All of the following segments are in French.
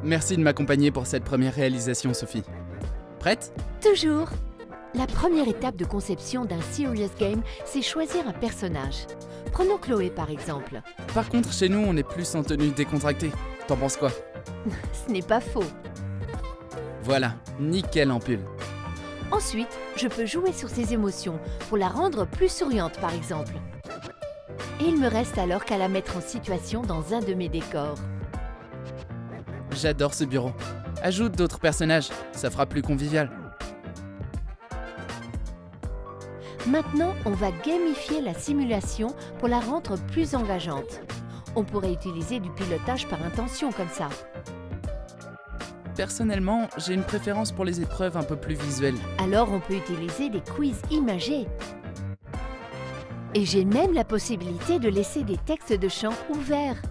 Merci de m'accompagner pour cette première réalisation, Sophie. Prête? Toujours. La première étape de conception d'un serious game, c'est choisir un personnage. Prenons Chloé par exemple. Par contre, chez nous, on est plus en tenue décontractée. T'en penses quoi? Ce n'est pas faux. Voilà, nickel en pull. Ensuite, je peux jouer sur ses émotions pour la rendre plus souriante par exemple. Et il me reste alors qu'à la mettre en situation dans un de mes décors. J'adore ce bureau. Ajoute d'autres personnages, ça fera plus convivial. Maintenant, on va gamifier la simulation pour la rendre plus engageante. On pourrait utiliser du pilotage par intention comme ça. Personnellement, j'ai une préférence pour les épreuves un peu plus visuelles. Alors on peut utiliser des quiz imagés. Et j'ai même la possibilité de laisser des textes de chant ouverts.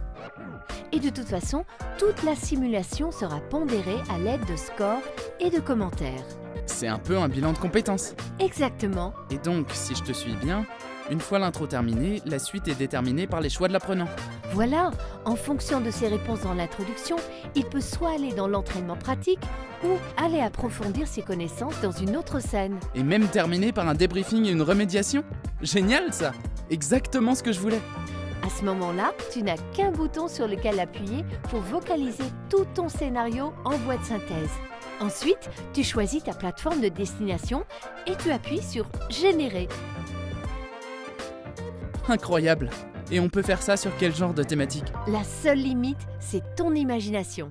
Et de toute façon, toute la simulation sera pondérée à l'aide de scores et de commentaires. C'est un peu un bilan de compétences. Exactement. Et donc, si je te suis bien, une fois l'intro terminée, la suite est déterminée par les choix de l'apprenant. Voilà, en fonction de ses réponses dans l'introduction, il peut soit aller dans l'entraînement pratique ou aller approfondir ses connaissances dans une autre scène. Et même terminée par un débriefing et une remédiation. Génial ça! Exactement ce que je voulais. À ce moment-là, tu n'as qu'un bouton sur lequel appuyer pour vocaliser tout ton scénario en voix de synthèse. Ensuite, tu choisis ta plateforme de destination et tu appuies sur « Générer ». Incroyable! Et on peut faire ça sur quel genre de thématique? La seule limite, c'est ton imagination.